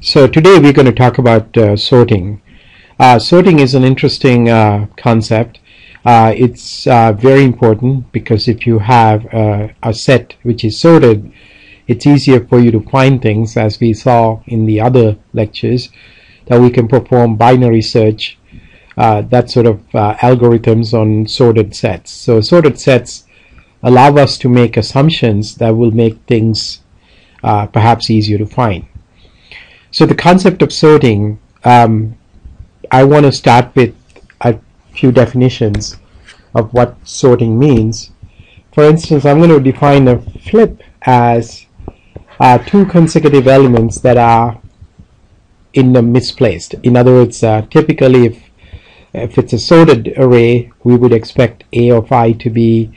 So today we're going to talk about sorting. Sorting is an interesting concept. It's very important because if you have a set which is sorted, it's easier for you to find things, as we saw in the other lectures, that we can perform binary search, that sort of algorithms on sorted sets. So sorted sets allow us to make assumptions that will make things perhaps easier to find. So the concept of sorting, I want to start with a few definitions of what sorting means. For instance, I'm going to define a flip as two consecutive elements that are in the misplaced. In other words, typically if it's a sorted array, we would expect a of I to be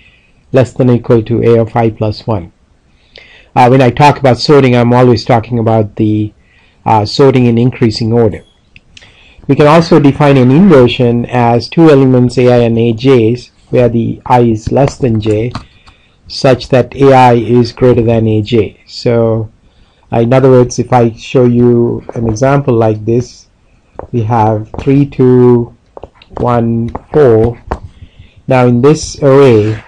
less than or equal to a of I plus 1. When I talk about sorting, I'm always talking about the sorting in increasing order. We can also define an inversion as two elements ai and aj's where the I is less than j, such that ai is greater than aj. So in other words, if I show you an example like this, we have 3, 2, 1, 4. Now in this array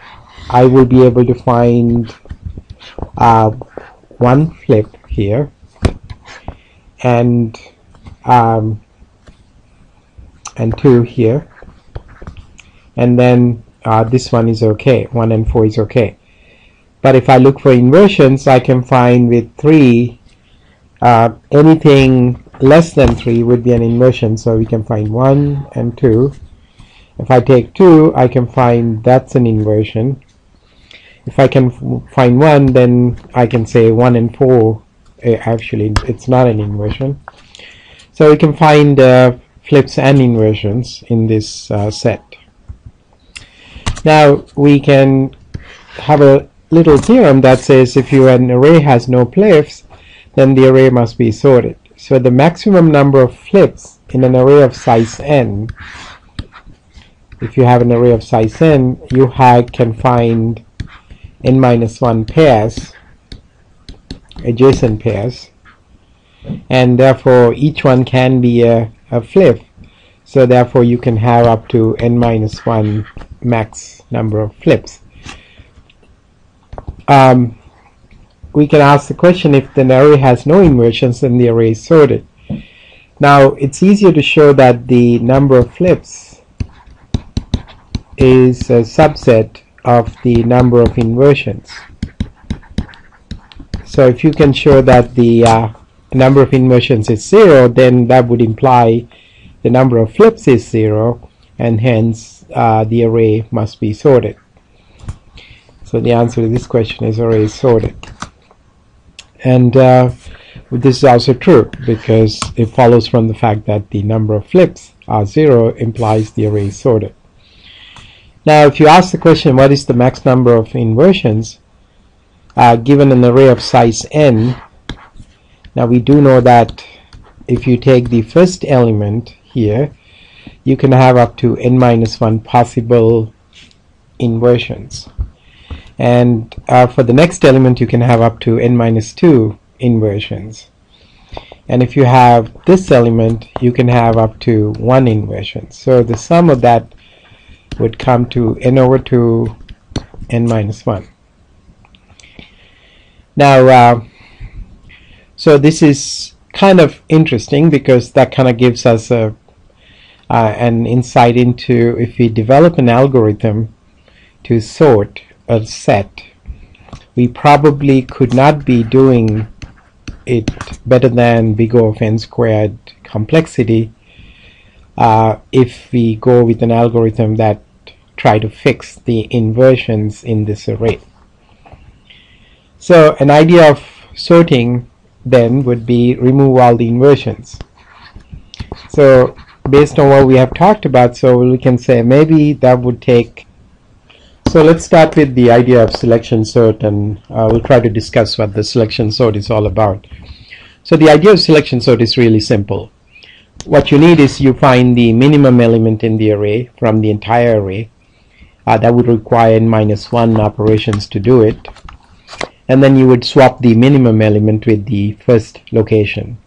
I will be able to find one flip here and 2 here, and then this one is okay, 1 and 4 is okay. But if I look for inversions, I can find with 3, anything less than 3 would be an inversion, so we can find 1 and 2. If I take 2, I can find that's an inversion. If I can find 1, then I can say 1 and 4 actually it's not an inversion. So we can find flips and inversions in this set. Now we can have a little theorem that says if an array has no flips, then the array must be sorted. So the maximum number of flips in an array of size n, if you have an array of size n, you can find n minus 1 pairs, adjacent pairs, and therefore each one can be a flip. So therefore you can have up to n minus 1 max number of flips. We can ask the question, if the array has no inversions, then the array is sorted. Now it's easier to show that the number of flips is a subset of the number of inversions. So if you can show that the number of inversions is 0, then that would imply the number of flips is 0, and hence the array must be sorted. So the answer to this question is array is sorted. And this is also true because it follows from the fact that the number of flips are 0 implies the array is sorted. Now if you ask the question, what is the max number of inversions given an array of size n, now we do know that if you take the first element here, you can have up to n minus 1 possible inversions, and for the next element you can have up to n minus 2 inversions, and if you have this element you can have up to 1 inversion. So the sum of that would come to n over 2 n minus 1. Now so this is kind of interesting because that kind of gives us an insight into, if we develop an algorithm to sort a set, we probably could not be doing it better than big O of n squared complexity if we go with an algorithm that try to fix the inversions in this array. So an idea of sorting then would be remove all the inversions. So based on what we have talked about, so we can say maybe that would take, so let's start with the idea of selection sort, and we'll try to discuss what the selection sort is all about. So the idea of selection sort is really simple. What you need is you find the minimum element in the array from the entire array. That would require n minus 1 operations to do it, and then you would swap the minimum element with the first location.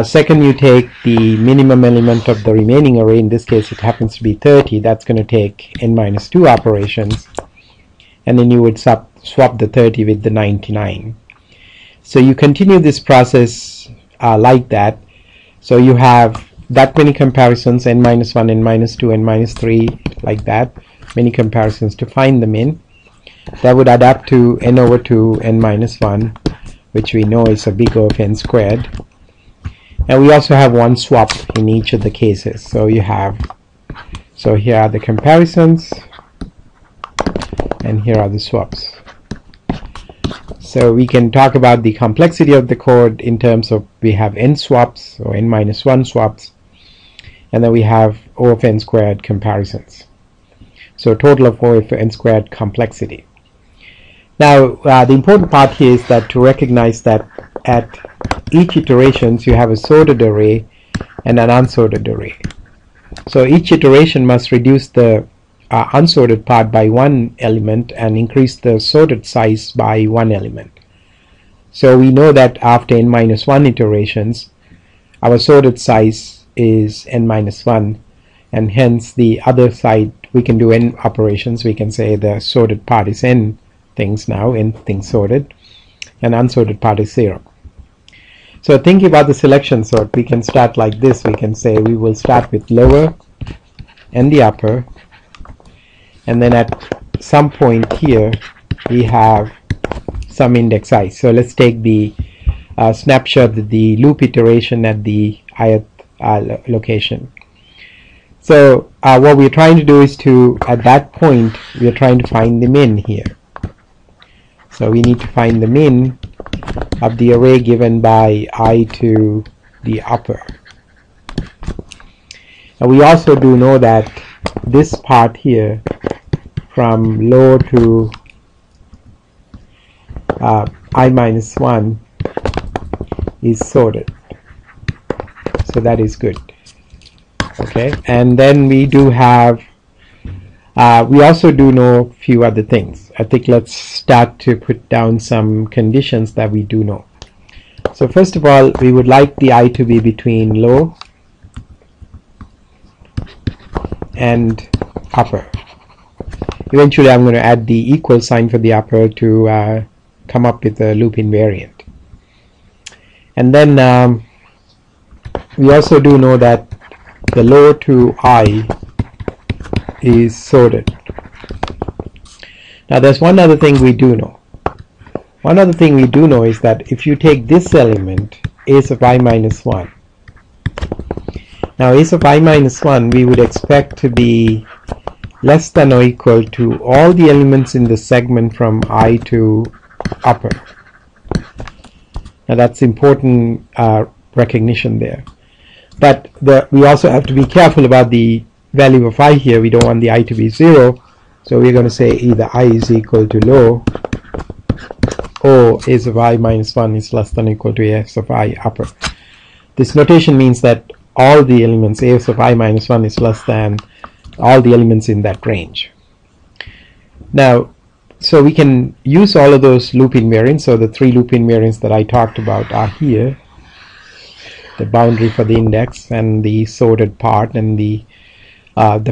Second, you take the minimum element of the remaining array. In this case, it happens to be 30. That's going to take n minus 2 operations. And then you would swap the 30 with the 99. So you continue this process like that. So you have that many comparisons, n minus 1, n minus 2, n minus 3, like that. Many comparisons to find the min. That would add up to n over 2, n minus 1, which we know is a big O of n squared. And we also have one swap in each of the cases. So you have, so here are the comparisons, and here are the swaps. So we can talk about the complexity of the code in terms of we have n swaps, or n minus 1 swaps, and then we have O of n squared comparisons. So a total of O of n squared complexity. Now the important part here is that to recognize that at each iterations you have a sorted array and an unsorted array. So each iteration must reduce the unsorted part by one element and increase the sorted size by one element. So we know that after n minus 1 iterations, our sorted size is n minus 1, and hence the other side we can do n operations. We can say the sorted part is n things now, n things sorted, and unsorted part is 0. So thinking about the selection sort, we can start like this. We can say we will start with lower and the upper, and then at some point here we have some index I. So let's take the snapshot of the loop iteration at the ith location. So what we're trying to do is to, at that point, we're trying to find the min here. So we need to find the min of the array given by I to the upper. And we also do know that this part here from low to I minus 1 is sorted. So that is good. Okay, and then we do have we also do know a few other things. I think let's start to put down some conditions that we do know. So first of all, we would like the I to be between low and upper. Eventually I'm going to add the equal sign for the upper to come up with a loop invariant. And then we also do know that the low to I is sorted. Now there's one other thing we do know. One other thing we do know is that if you take this element, a of I minus 1, now a of I minus 1 we would expect to be less than or equal to all the elements in the segment from I to upper. Now that's important recognition there. But we also have to be careful about the value of I here. We don't want the I to be 0, so we're going to say either I is equal to low or a of I minus 1 is less than or equal to a of I upper. This notation means that all the elements a of I minus 1 is less than all the elements in that range. Now, so we can use all of those loop invariants. So the three loop invariants that I talked about are here: the boundary for the index and the sorted part, and the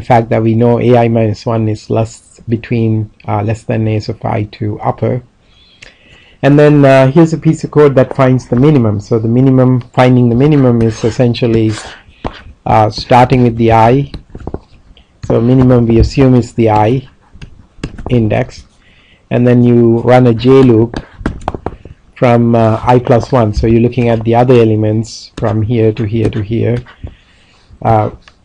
fact that we know ai minus 1 is less than a of I to upper. And then here's a piece of code that finds the minimum. So the minimum, finding the minimum is essentially starting with the I. So minimum we assume is the I index, and then you run a j loop from I plus 1. So you're looking at the other elements from here to here to here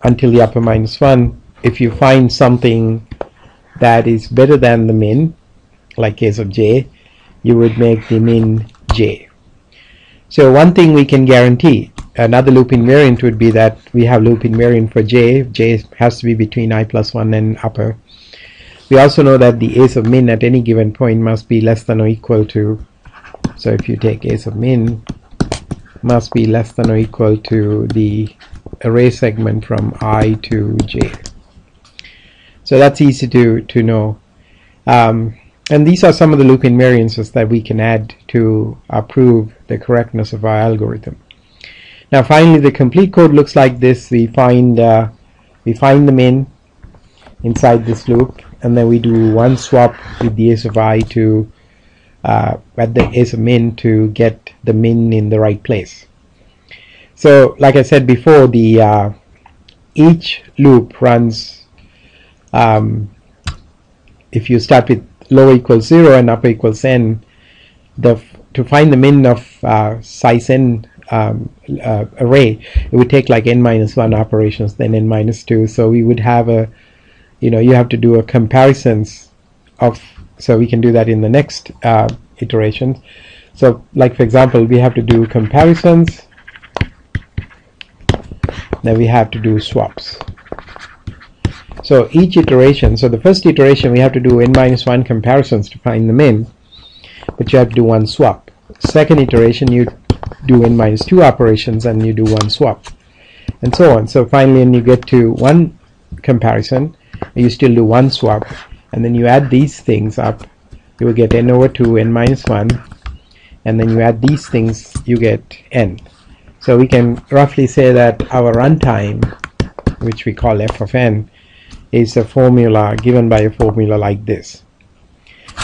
until the upper minus 1. If you find something that is better than the min, like case of j, you would make the min j. So one thing we can guarantee, another loop invariant would be that we have loop invariant for j. J has to be between I plus 1 and upper. We also know that the ace of min at any given point must be less than or equal to, so if you take ace of min, must be less than or equal to the array segment from I to j. So that's easy to know. And these are some of the loop invariances that we can add to prove the correctness of our algorithm. Now finally the complete code looks like this. We find the min inside this loop, and then we do one swap with the s of I to at the s of min to get the min in the right place. So like I said before, the each loop runs, if you start with lower equals 0 and upper equals n, to find the min of size n array, it would take like n minus 1 operations, then n minus 2. So we would have a, you have to do a comparisons of, so we can do that in the next iteration. So like for example, we have to do comparisons, then we have to do swaps. So each iteration, so the first iteration we have to do n minus 1 comparisons to find the min, but you have to do one swap. Second iteration you do n minus 2 operations and you do one swap, and so on. So finally when you get to one comparison, you still do one swap, and then you add these things up, you will get n over 2, n minus 1, and then you add these things, you get n. So we can roughly say that our runtime, which we call f of n, is a formula given by a formula like this.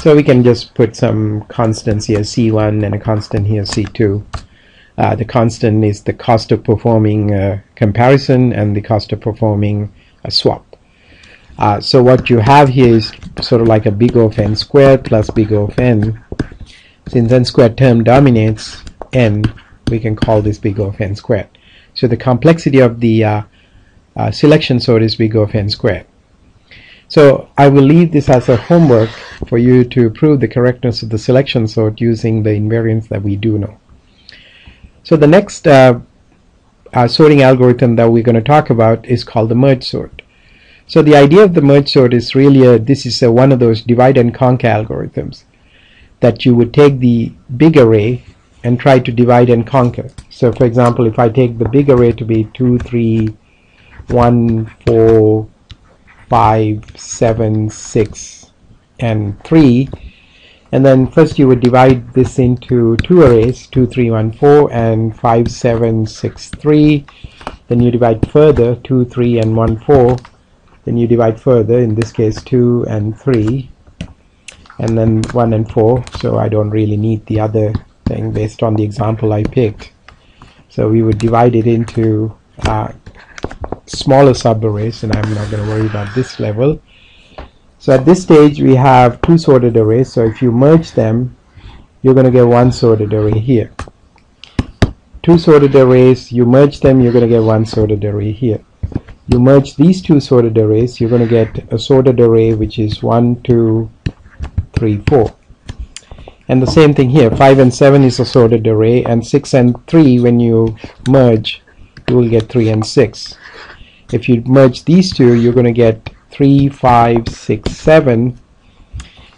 So we can just put some constants here, c1, and a constant here, c2. The constant is the cost of performing a comparison and the cost of performing a swap. So what you have here is sort of like a big O of n squared plus big O of n. Since n squared term dominates n, we can call this big O of n squared. So the complexity of the selection sort is big O of n squared. So I will leave this as a homework for you to prove the correctness of the selection sort using the invariants that we do know. So the next sorting algorithm that we're going to talk about is called the merge sort. So the idea of the merge sort is really this is one of those divide and conquer algorithms, that you would take the big array and try to divide and conquer. So for example, if I take the big array to be 2, 3, 1, 4, 5, 7, 6, and 3, and then first you would divide this into two arrays, 2, 3, 1, 4, and 5, 7, 6, 3. Then you divide further, 2, 3, and 1, 4. Then you divide further, in this case 2 and 3, and then 1 and 4. So I don't really need the other thing based on the example I picked. So we would divide it into smaller subarrays, and I'm not going to worry about this level. So at this stage we have two sorted arrays, so if you merge them, you're going to get one sorted array here. Two sorted arrays, you merge them, you're going to get one sorted array here. You merge these two sorted arrays, you're going to get a sorted array which is 1, 2, 3, 4. And the same thing here, 5 and 7 is a sorted array, and 6 and 3, when you merge, you will get 3 and 6. If you merge these two, you're going to get 3, 5, 6, 7,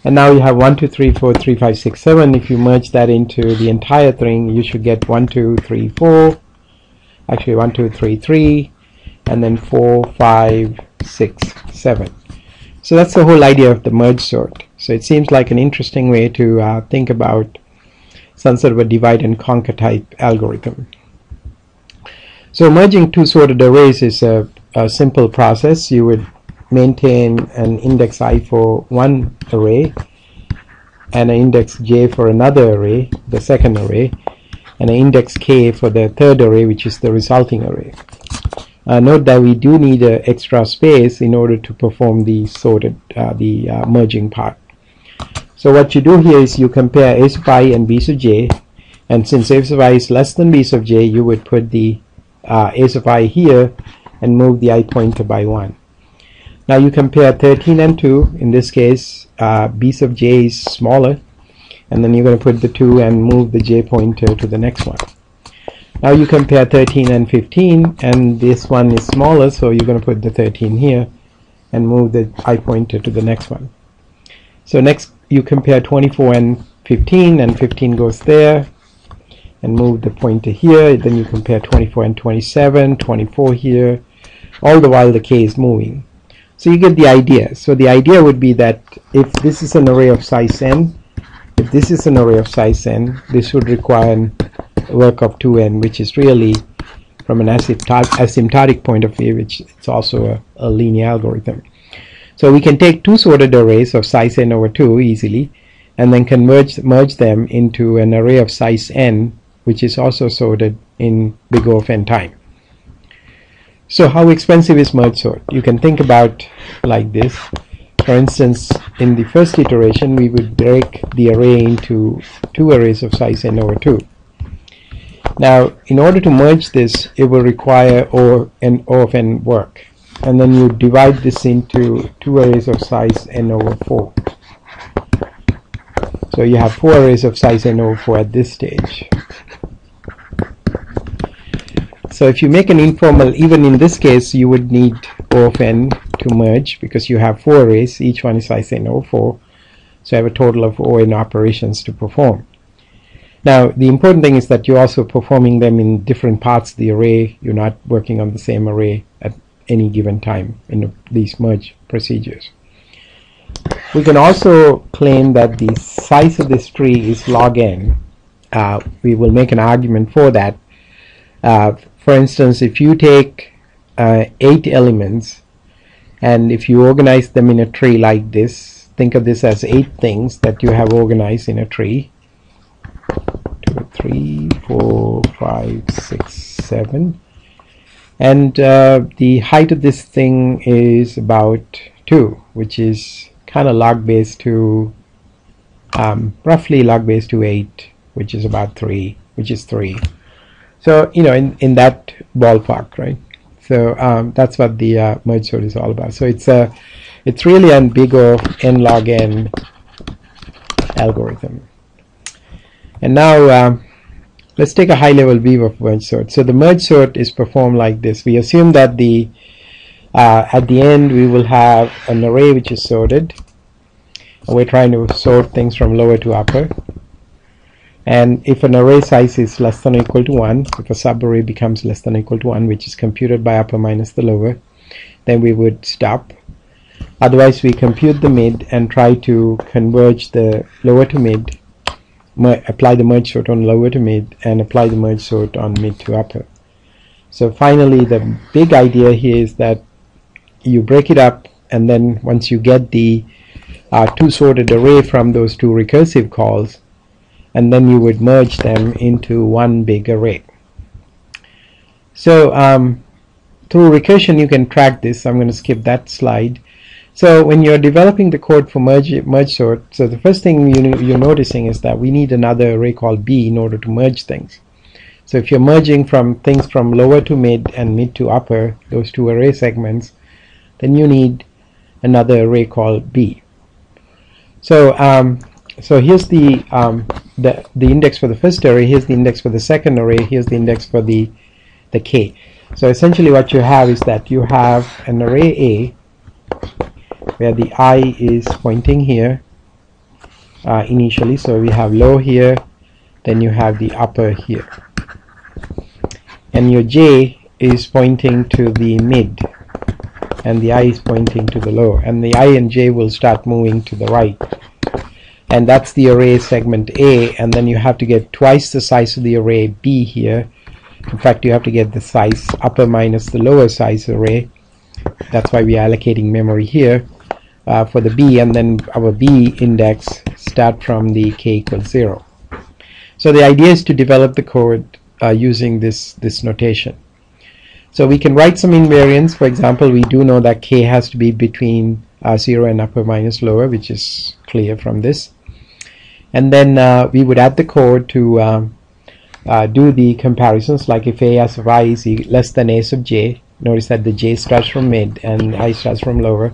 and now you have 1, 2, 3, 4, 3, 5, 6, 7. If you merge that into the entire thing, you should get 1, 2, 3, 4, actually 1, 2, 3, 3, and then 4, 5, 6, 7. So that's the whole idea of the merge sort. So it seems like an interesting way to think about some sort of a divide and conquer type algorithm. So merging two sorted arrays is a simple process. You would maintain an index I for one array and an index j for another array, the second array, and an index k for the third array, which is the resulting array. Note that we do need extra space in order to perform the sorted, merging part. So what you do here is you compare a sub I and b sub j, and since a sub I is less than b sub j, you would put the a sub I here and move the I pointer by 1. Now you compare 13 and 2. In this case, b sub j is smaller, and then you're going to put the 2 and move the j pointer to the next one. Now you compare 13 and 15, and this one is smaller, so you're going to put the 13 here and move the I pointer to the next one. So next you compare 24 and 15, and 15 goes there, and move the pointer here. Then you compare 24 and 27, 24 here, all the while the k is moving. So you get the idea. So the idea would be that if this is an array of size n, if this is an array of size n, this would require a work of 2n, which is really from an asymptotic point of view, which it's also a linear algorithm. So we can take two sorted arrays of size n over 2 easily, and then merge them into an array of size n, which is also sorted in big O of n time. So how expensive is merge sort? You can think about like this. For instance, in the first iteration, we would break the array into two arrays of size n over 2. Now, in order to merge this, it will require O of n work. And then you divide this into two arrays of size n over 4. So you have 4 arrays of size n over 4 at this stage. So if you make an informal, even in this case, you would need O of n to merge because you have 4 arrays, each one is size n over 4. So you have a total of O n operations to perform. Now, the important thing is that you're also performing them in different parts of the array. You're not working on the same array at any given time in these merge procedures. We can also claim that the size of this tree is log n. We will make an argument for that. For instance, if you take 8 elements, and if you organize them in a tree like this, think of this as 8 things that you have organized in a tree. 2, 3, 4, 5, 6, 7. And the height of this thing is about 2, which is kind of log base to, roughly log base to 8, which is about 3, which is 3. So, you know, in that ballpark, right? So that's what the merge sort is all about. So it's really an big O of n log n algorithm. And now let's take a high-level view of merge sort. So the merge sort is performed like this. We assume that at the end we will have an array which is sorted. And we're trying to sort things from lower to upper. And if an array size is less than or equal to 1, if a subarray becomes less than or equal to 1, which is computed by upper minus the lower, then we would stop. Otherwise, we compute the mid and try to converge the lower to mid, apply the merge sort on lower to mid, and apply the merge sort on mid to upper. So finally, the big idea here is that you break it up, and then once you get the two sorted array from those two recursive calls, and then you would merge them into one big array. So through recursion you can track this. I'm going to skip that slide. So when you're developing the code for merge sort, so the first thing you're noticing is that we need another array called B in order to merge things. So if you're merging from things from lower to mid and mid to upper, those two array segments, then you need another array called B. So so here's the index for the first array, here's the index for the second array, here's the index for the k. So essentially what you have is that you have an array A where the I is pointing here initially, so we have low here, then you have the upper here, and your j is pointing to the mid, and the I is pointing to the low, and the I and j will start moving to the right. And that's the array segment A, and then you have to get twice the size of the array B here. In fact, you have to get the size upper minus the lower size array. That's why we are allocating memory here for the B, and then our B index start from the k equals 0. So the idea is to develop the code using this notation. So we can write some invariants. For example, we do know that k has to be between 0 and upper minus lower, which is clear from this. And then we would add the code to do the comparisons, like if a s of I is less than a s of j. Notice that the j starts from mid and I starts from lower.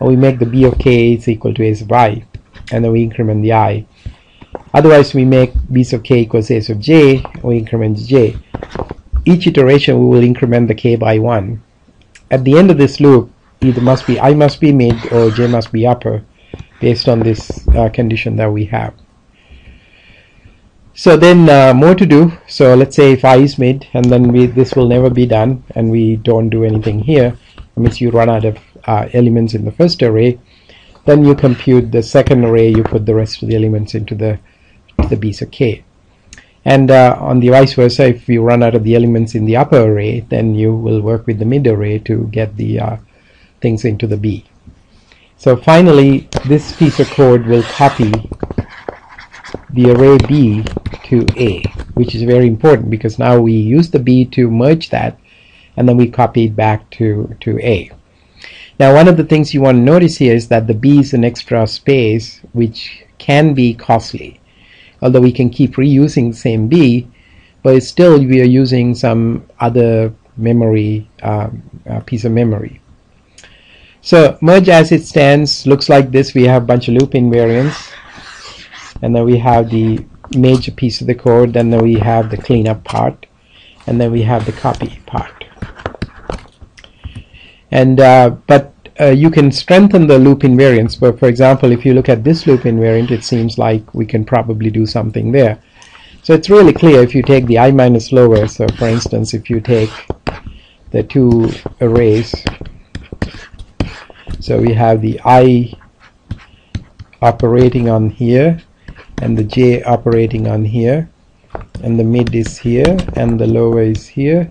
And we make the b of k is equal to a s of I, and then we increment the I. Otherwise, we make b of k equals a s of j, and we increment the j. Each iteration, we will increment the k by 1. At the end of this loop, either I must be mid or j must be upper, based on this condition that we have. So then more to do. So let's say if I is mid, and then this will never be done, and we don't do anything here. That means you run out of elements in the first array. Then you compute the second array, you put the rest of the elements into the b of k. And on the vice versa, if you run out of the elements in the upper array, then you will work with the mid array to get the things into the B. So finally, this piece of code will copy the array B to A, which is very important because now we use the B to merge that, and then we copy it back to A. Now, one of the things you want to notice here is that the B is an extra space, which can be costly. Although we can keep reusing the same B, but still we are using some other memory, piece of memory. So merge as it stands looks like this. We have a bunch of loop invariants, and then we have the major piece of the code, and then we have the cleanup part, and then we have the copy part. And but you can strengthen the loop invariants. But for example, if you look at this loop invariant, it seems like we can probably do something there. So it's really clear if you take the I minus lower. So for instance, if you take the two arrays, so we have the I operating on here, and the J operating on here, and the mid is here, and the lower is here.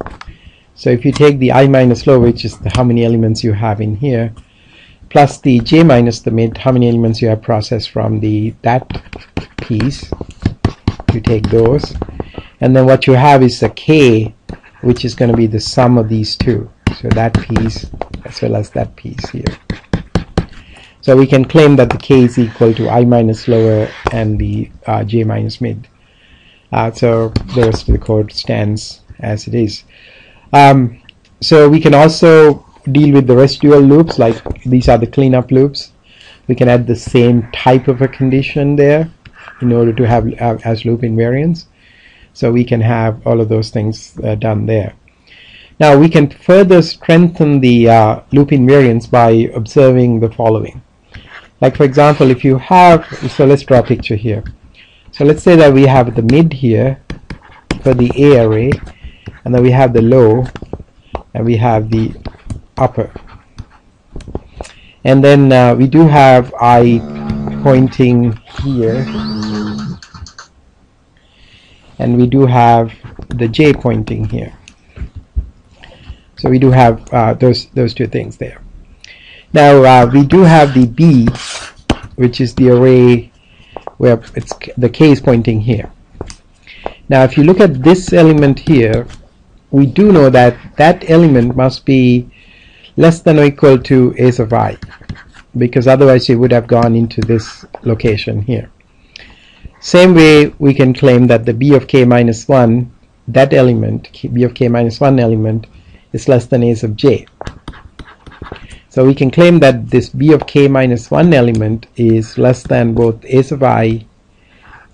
So if you take the I minus low, which is how many elements you have in here, plus the J minus the mid, how many elements you have processed from that piece, you take those, and then what you have is a K, which is going to be the sum of these two, so that piece as well as that piece here. So we can claim that the K is equal to I minus lower and the J minus mid. So the rest of the code stands as it is. So we can also deal with the residual loops, like these are the cleanup loops. We can add the same type of a condition there in order to have as loop invariants. So we can have all of those things done there. Now we can further strengthen the loop invariants by observing the following. Like for example, if you have, so let's draw a picture here. So let's say that we have the mid here for the A array, and then we have the low, and we have the upper, and then we do have I pointing here, and we do have the J pointing here. So we do have those two things there. Now we do have the B, which is the array where the K is pointing here. Now if you look at this element here, we do know that that element must be less than or equal to A sub I, because otherwise it would have gone into this location here. Same way we can claim that the B of K minus 1, that element, B of K minus 1 element, is less than A sub J. So we can claim that this B of K minus 1 element is less than both A sub I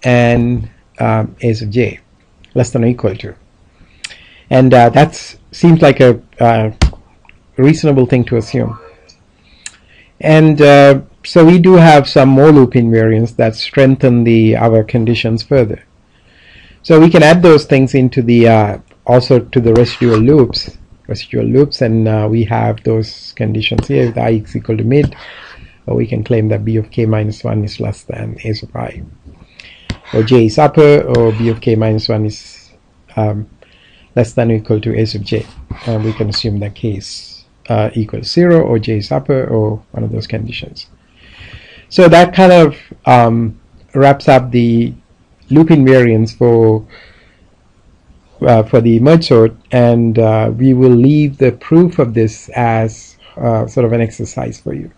and A sub J, less than or equal to. And that seems like a reasonable thing to assume. And so we do have some more loop invariants that strengthen our conditions further. So we can add those things into the also to the residual loops, and we have those conditions here. If I is equal to mid, or we can claim that B of K minus 1 is less than A sub I, or J is upper, or B of K minus 1 is less than or equal to A sub J, and we can assume that K is equal to 0, or J is upper, or one of those conditions. So that kind of wraps up the loop invariants for the merge sort, and we will leave the proof of this as sort of an exercise for you.